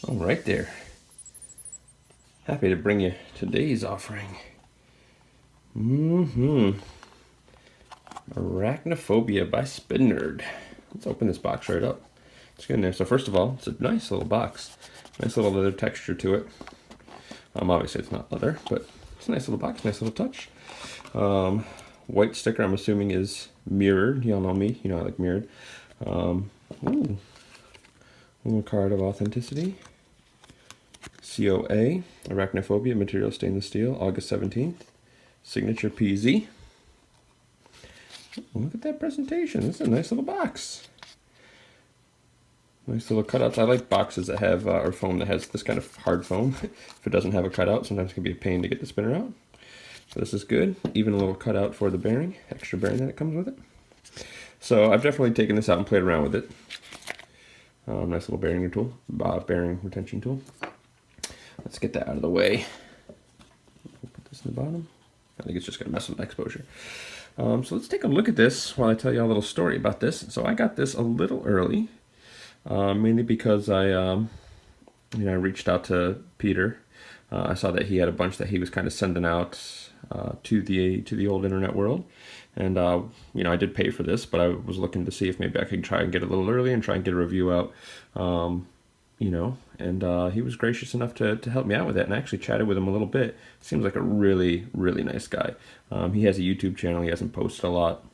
All right there. Happy to bring you today's offering. Arachnophobia by Spin Nerd. Let's open this box right up. Let's get in there. So first of all, it's a nice little box. Nice little leather texture to it. Obviously it's not leather, but it's a nice little box, nice little touch. White sticker, I'm assuming, is mirrored. Y'all know me, you know I like mirrored. Ooh. Little card of authenticity. COA, Arachnophobia, material stainless steel, August 17th. Signature PZ. Look at that presentation. This is a nice little box. Nice little cutouts. I like boxes that have, or foam that has this kind of hard foam. If it doesn't have a cutout, sometimes it can be a pain to get the spinner out. So this is good. Even a little cutout for the bearing, extra bearing that it comes with it. So I've definitely taken this out and played around with it. Nice little bearing tool, bearing retention tool. Let's get that out of the way. We'll put this in the bottom. I think it's just going to mess with my exposure. So let's take a look at this while I tell you a little story about this. So I got this a little early, mainly because I reached out to Peter. I saw that he had a bunch that he was kind of sending out to the old internet world, and I did pay for this, but I was looking to see if maybe I could try and get it a little early and try and get a review out. And he was gracious enough to help me out with it, and I actually chatted with him a little bit. Seems like a really, really nice guy. He has a YouTube channel. He hasn't posted a lot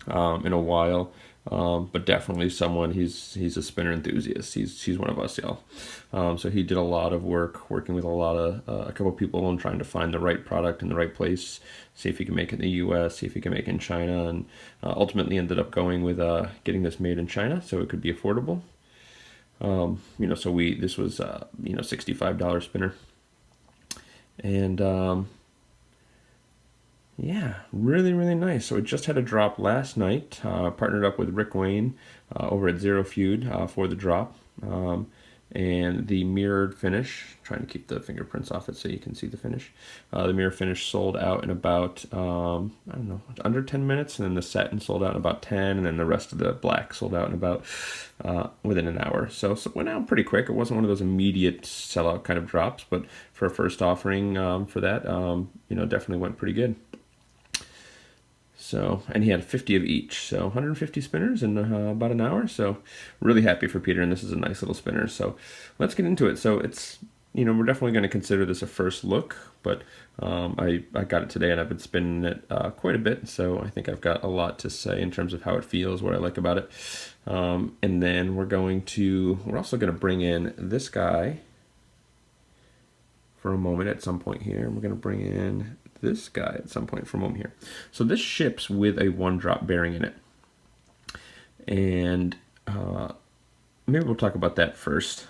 in a while, but definitely someone, he's a spinner enthusiast. He's one of us, y'all. So he did a lot of work working with a couple of people and trying to find the right product in the right place, see if he can make it in the US, see if he can make it in China, and ultimately ended up going with getting this made in China so it could be affordable. This was $65 spinner, and yeah, really, really nice. So it just had a drop last night. Partnered up with Rick Wayne over at Zero Feud for the drop. And the mirrored finish, trying to keep the fingerprints off it so you can see the finish. The mirror finish sold out in about, under 10 minutes, and then the satin sold out in about 10, and then the rest of the black sold out in about within an hour. So it went out pretty quick. It wasn't one of those immediate sellout kind of drops, but for a first offering for that, definitely went pretty good. So, and he had 50 of each, so 150 spinners in about an hour. So, really happy for Peter, and this is a nice little spinner. So, let's get into it. So, it's, we're definitely going to consider this a first look, but I got it today, and I've been spinning it quite a bit. So, I think I've got a lot to say in terms of how it feels, what I like about it. And then we're also going to bring in this guy for a moment at some point here. We're going to bring in this guy at some point from home here. So this ships with a one-drop bearing in it. And maybe we'll talk about that first.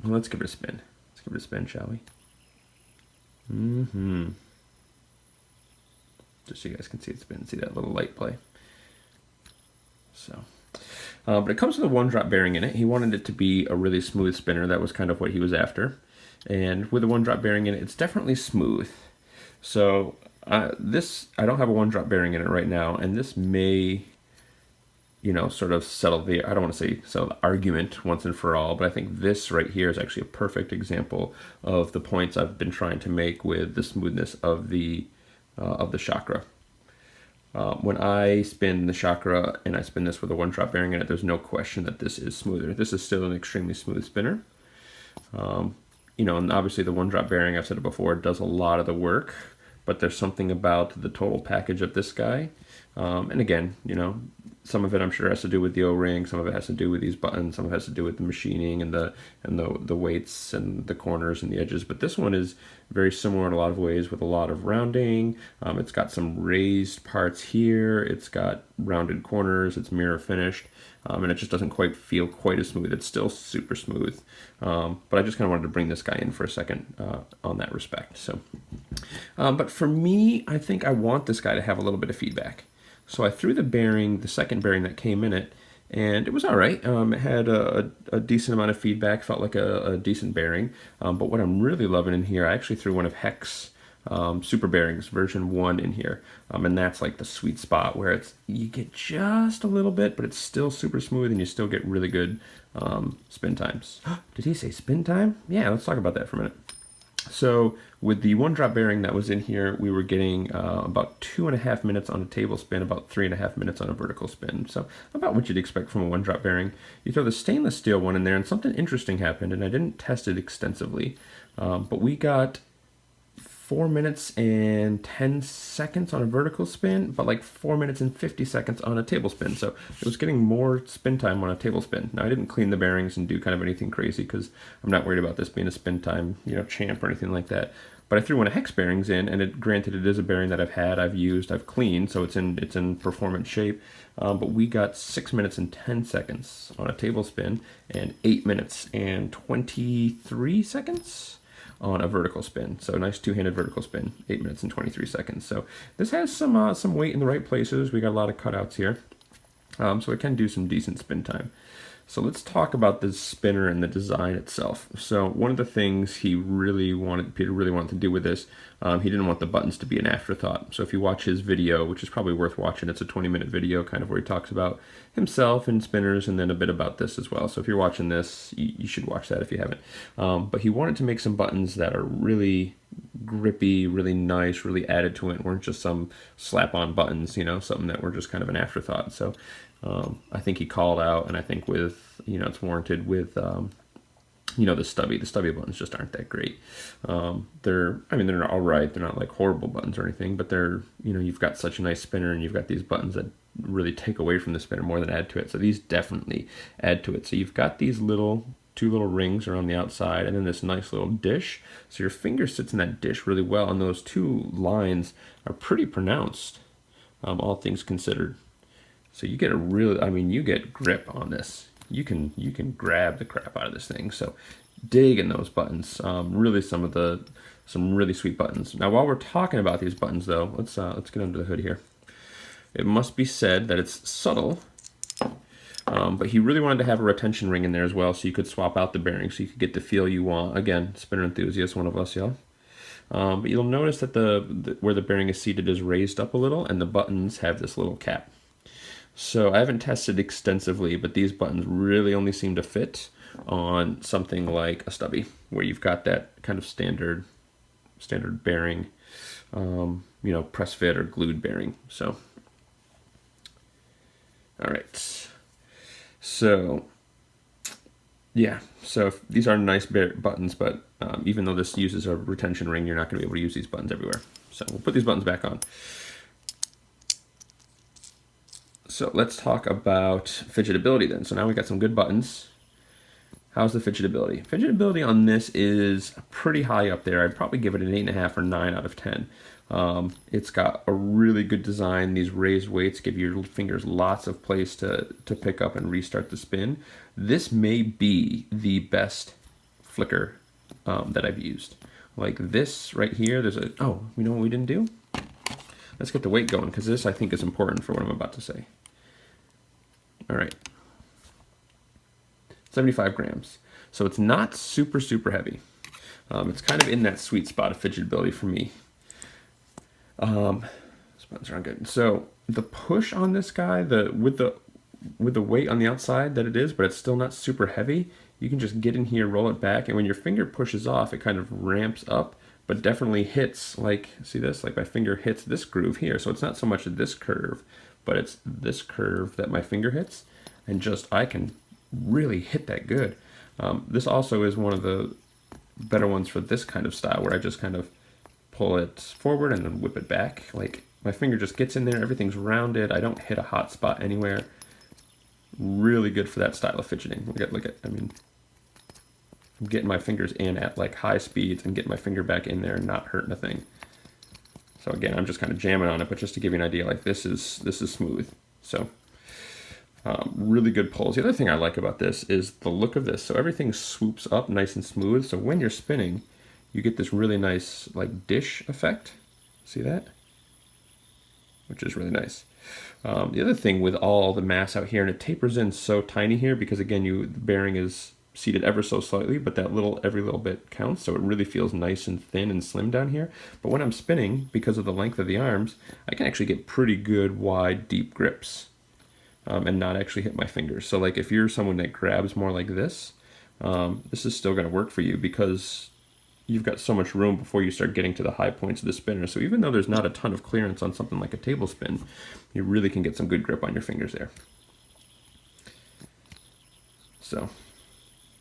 Let's give it a spin. Let's give it a spin, shall we? Just so you guys can see it spin, see that little light play. So, but it comes with a one-drop bearing in it. He wanted it to be a really smooth spinner. That was kind of what he was after. And with a one-drop bearing in it, it's definitely smooth. So I don't have a one-drop bearing in it right now, and this may, sort of settle I don't want to say settle the argument once and for all, but I think this right here is actually a perfect example of the points I've been trying to make with the smoothness of the chakra. When I spin the chakra and I spin this with a one-drop bearing in it, there's no question that this is smoother. This is still an extremely smooth spinner. And obviously the one-drop bearing, I've said it before, does a lot of the work, but there's something about the total package of this guy. And again, some of it I'm sure has to do with the O-ring, some of it has to do with these buttons, some of it has to do with the machining and the weights and the corners and the edges. But this one is very similar in a lot of ways with a lot of rounding. It's got some raised parts here. It's got rounded corners. It's mirror finished. And it just doesn't quite feel quite as smooth. It's still super smooth. But I just kind of wanted to bring this guy in for a second on that respect. So, but for me, I think I want this guy to have a little bit of feedback. So I threw the second bearing that came in it, and it was all right. It had a decent amount of feedback, felt like a decent bearing. But what I'm really loving in here, I actually threw one of Heck's super bearings version 1 in here, and that's like the sweet spot where you get just a little bit, but it's still super smooth and you still get really good spin times. Did he say spin time? Yeah, let's talk about that for a minute. So with the 1-drop bearing that was in here, we were getting about 2.5 minutes on a table spin, about 3.5 minutes on a vertical spin. So about what you'd expect from a 1-drop bearing. You throw the stainless steel one in there and something interesting happened, and I didn't test it extensively, but we got 4 minutes and 10 seconds on a vertical spin, but like 4 minutes and 50 seconds on a table spin. So it was getting more spin time on a table spin. Now I didn't clean the bearings and do kind of anything crazy because I'm not worried about this being a spin time, champ or anything like that. But I threw one of hex bearings in, and granted it is a bearing that I've used, I've cleaned, so it's in performance shape. But we got 6 minutes and 10 seconds on a table spin, and 8 minutes and 23 seconds on a vertical spin. So a nice two-handed vertical spin, 8 minutes and 23 seconds. So this has some weight in the right places. We got a lot of cutouts here, so it can do some decent spin time. So let's talk about the spinner and the design itself. So one of the things Peter really wanted to do with this, he didn't want the buttons to be an afterthought. So if you watch his video, which is probably worth watching, it's a 20-minute video kind of where he talks about himself and spinners and then a bit about this as well. So if you're watching this, you should watch that if you haven't. But he wanted to make some buttons that are really grippy, really nice, really added to it, weren't just some slap-on buttons, something that were just kind of an afterthought. So I think he called out, and I think it's warranted with, the stubby buttons just aren't that great. They're all right. They're not like horrible buttons or anything, but they're, you've got such a nice spinner and you've got these buttons that really take away from the spinner more than add to it. So these definitely add to it. So you've got these two little rings around the outside and then this nice little dish. So your finger sits in that dish really well, and those two lines are pretty pronounced, all things considered. So you get you get grip on this. You can grab the crap out of this thing. So dig in those buttons. Really some really sweet buttons. Now while we're talking about these buttons though, let's get under the hood here. It must be said that it's subtle, but he really wanted to have a retention ring in there as well, so you could swap out the bearings, so you could get the feel you want. Again, spinner enthusiast, one of us, yeah. But you'll notice that where the bearing is seated is raised up a little, and the buttons have this little cap. So I haven't tested extensively, but these buttons really only seem to fit on something like a stubby, where you've got that kind of standard bearing, press fit or glued bearing. So, all right. So, yeah. So these are nice buttons, but even though this uses a retention ring, you're not going to be able to use these buttons everywhere. So we'll put these buttons back on. So let's talk about fidgetability then. So now we've got some good buttons. How's the fidgetability? Fidgetability on this is pretty high up there. I'd probably give it an 8.5 or 9 out of 10. It's got a really good design. These raised weights give your fingers lots of place to pick up and restart the spin. This may be the best flicker that I've used. Like this right here, you know what we didn't do? Let's get the weight going, because this I think is important for what I'm about to say. All right. 75 grams. So it's not super, super heavy. It's kind of in that sweet spot of fidgetability for me. These buttons aren't good. So the push on this guy, with the weight on the outside that it is, but it's still not super heavy, you can just get in here, roll it back, and when your finger pushes off, it kind of ramps up, but definitely hits, like, see this? Like my finger hits this groove here. So it's not so much this curve, but it's this curve that my finger hits, and I can really hit that good. This also is one of the better ones for this kind of style, where I just kind of pull it forward and then whip it back. Like my finger just gets in there, everything's rounded, I don't hit a hot spot anywhere. Really good for that style of fidgeting. I'm getting my fingers in at like high speeds and getting my finger back in there and not hurting a thing. So again, I'm just kind of jamming on it, but just to give you an idea, like this is smooth. So really good pulls. The other thing I like about this is the look of this. So everything swoops up nice and smooth. So when you're spinning, you get this really nice like dish effect. See that? Which is really nice. The other thing with all the mass out here, and it tapers in so tiny here because again, the bearing is seated ever so slightly, but every little bit counts, so it really feels nice and thin and slim down here. But when I'm spinning, because of the length of the arms, I can actually get pretty good, wide, deep grips and not actually hit my fingers. So like if you're someone that grabs more like this is still going to work for you because you've got so much room before you start getting to the high points of the spinner. So even though there's not a ton of clearance on something like a table spin, you really can get some good grip on your fingers there. So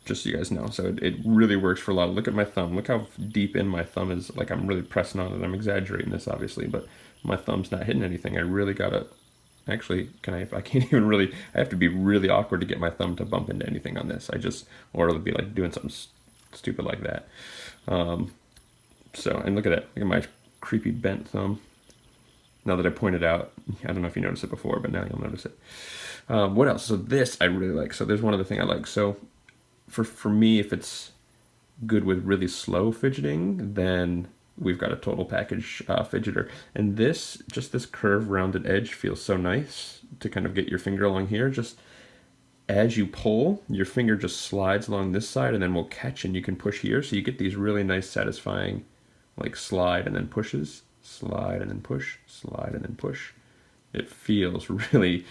just so you guys know, so it really works for a lot. Look at my thumb. Look how deep in my thumb is. Like I'm really pressing on it. I'm exaggerating this obviously, but my thumb's not hitting anything. I really gotta, actually, I can't even really, I have to be really awkward to get my thumb to bump into anything on this. Or it'll be like doing something stupid like that. So, and look at that. Look at my creepy bent thumb. Now that I pointed out, I don't know if you noticed it before, but now you'll notice it. What else? So this I really like. So there's one other thing I like. So for me, if it's good with really slow fidgeting, then we've got a total package fidgeter. And this curved rounded edge feels so nice to kind of get your finger along here. Just as you pull, your finger just slides along this side and then will catch and you can push here. So you get these really nice satisfying like slide and then pushes, slide and then push, slide and then push. It feels really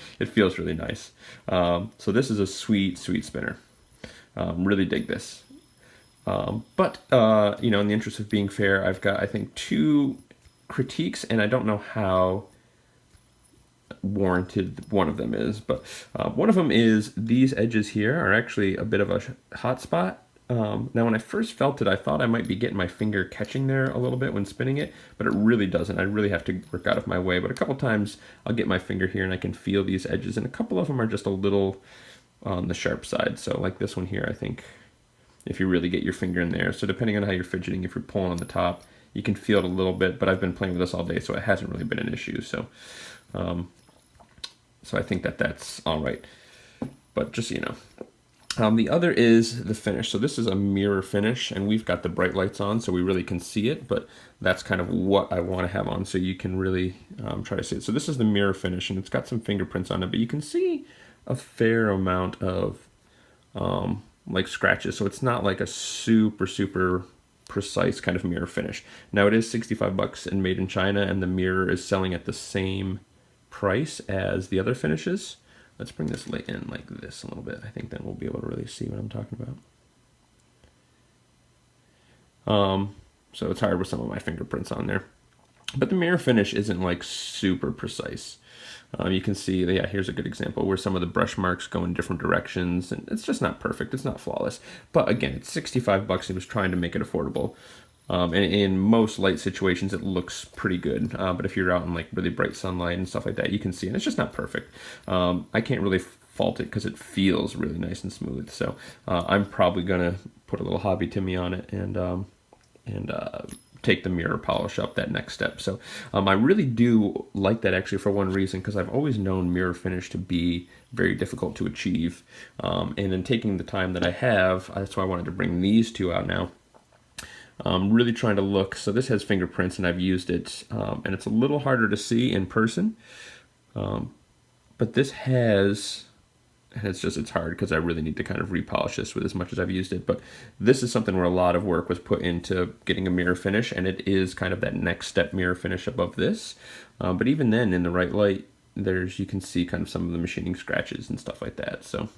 nice. So this is a sweet spinner. Really dig this. But you know, in the interest of being fair, I've got, I think, 2 critiques, and I don't know how warranted one of them is, but one of them is these edges here are actually a bit of a hot spot. Now, when I first felt it, I thought I might be getting my finger catching there a little bit when spinning it, but it really doesn't. I really have to work out of my way, but a couple times I'll get my finger here and I can feel these edges, and a couple of them are just a little on the sharp side. So like this one here, I think, if you really get your finger in there. So depending on how you're fidgeting, if you're pulling on the top, you can feel it a little bit, but I've been playing with this all day, so it hasn't really been an issue. So so I think that's all right. But just so you know. The other is the finish. So this is a mirror finish, and we've got the bright lights on, so we really can see it, but that's kind of what I want to have on, so you can really try to see it. So this is the mirror finish, and it's got some fingerprints on it, but you can see a fair amount of like scratches, so it's not like a super precise kind of mirror finish. Now it is $65 and made in China, and the mirror is selling at the same price as the other finishes. Let's bring this light in like this a little bit. I think then we'll be able to really see what I'm talking about. So it's hard with some of my fingerprints on there. But the mirror finish isn't like super precise. You can see, yeah, here's a good example where some of the brush marks go in different directions, and it's just not perfect. It's not flawless. But again, it's $65. He was trying to make it affordable. And in most light situations, it looks pretty good. But if you're out in like really bright sunlight and stuff like that, you can see, and it's just not perfect. I can't really fault it because it feels really nice and smooth. So I'm probably gonna put a little hobby Timmy on it and take the mirror polish up that next step. So I really do like that, actually, for one reason, because I've always known mirror finish to be very difficult to achieve. And in taking the time that I have, that's why I wanted to bring these 2 out now. Really trying to look. So this has fingerprints, and I've used it, and it's a little harder to see in person. But this has, and it's hard because I really need to kind of repolish this with as much as I've used it. But this is something where a lot of work was put into getting a mirror finish, and it is kind of that next step mirror finish above this. But even then, in the right light, you can see kind of some of the machining scratches and stuff like that. So,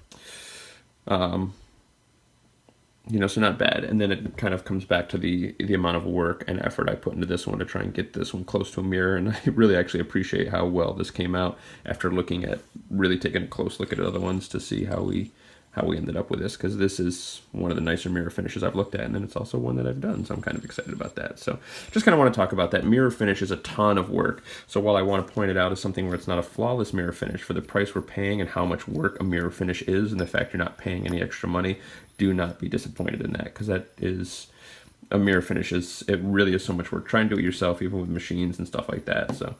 you know, so not bad. And then it kind of comes back to the amount of work and effort I put into this one to try and get this one close to a mirror. And I really actually appreciate how well this came out after really taking a close look at other ones to see how we ended up with this, because this is one of the nicer mirror finishes I've looked at, and then it's also one that I've done, so I'm kind of excited about that. So just kind of want to talk about that. Mirror finish is a ton of work, so while I want to point it out as something where it's not a flawless mirror finish, for the price we're paying and how much work a mirror finish is, and the fact you're not paying any extra money, do not be disappointed in that, because that is a mirror finish. It really is so much work. Try and do it yourself, even with machines and stuff like that. So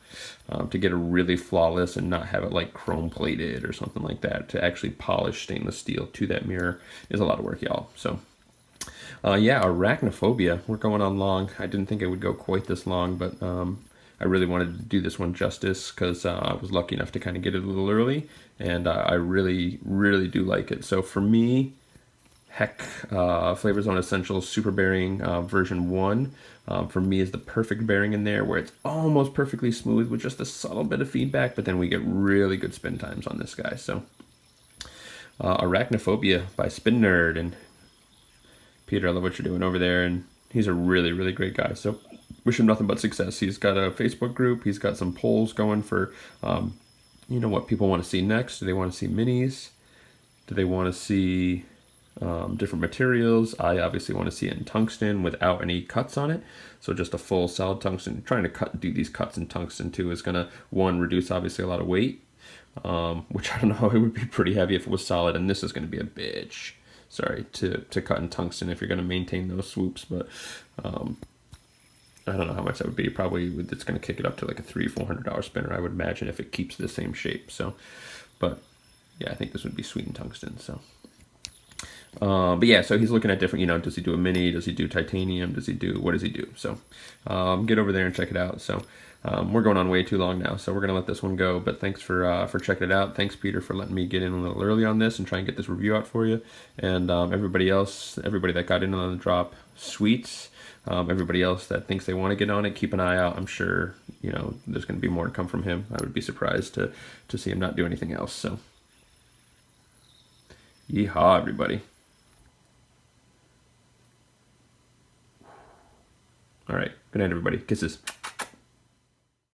to get a really flawless and not have it like chrome plated or something like that, to actually polish stainless steel to that mirror is a lot of work, y'all. So yeah, Arachnophobia. We're going on long. I didn't think it would go quite this long, but I really wanted to do this one justice because I was lucky enough to kind of get it a little early, and I really do like it. So for me, Heck Flavor Zone Essentials Super Bearing version 1 for me is the perfect bearing in there, where it's almost perfectly smooth with just a subtle bit of feedback, but then we get really good spin times on this guy. So Arachnophobia by Spin Nerd. And Peter, I love what you're doing over there, and he's a really, really great guy. So wish him nothing but success. He's got a Facebook group. He's got some polls going for, you know, what people want to see next. Do they want to see minis? Do they want to see different materials? I obviously want to see it in tungsten without any cuts on it. So just a full solid tungsten. Trying to do these cuts in tungsten too is going to, one, reduce obviously a lot of weight, which I don't know, it would be pretty heavy if it was solid. And this is going to be a bitch. Sorry, to cut in tungsten if you're going to maintain those swoops, but I don't know how much that would be. Probably it's going to kick it up to like a $300-400 spinner, I would imagine, if it keeps the same shape. So, but yeah, I think this would be sweet in tungsten. So, but yeah, so he's looking at different, you know, does he do a mini? Does he do titanium? Does he do, what does he do? So get over there and check it out. So we're going on way too long now, so we're going to let this one go. But thanks for checking it out. Thanks, Peter, for letting me get in a little early on this and try and get this review out for you. And everybody else, everybody that got in on the drop, sweets. Everybody else that thinks they want to get on it, keep an eye out. I'm sure, you know, there's going to be more to come from him. I would be surprised to see him not do anything else. So, yeehaw, everybody. All right. Good night, everybody. Kisses.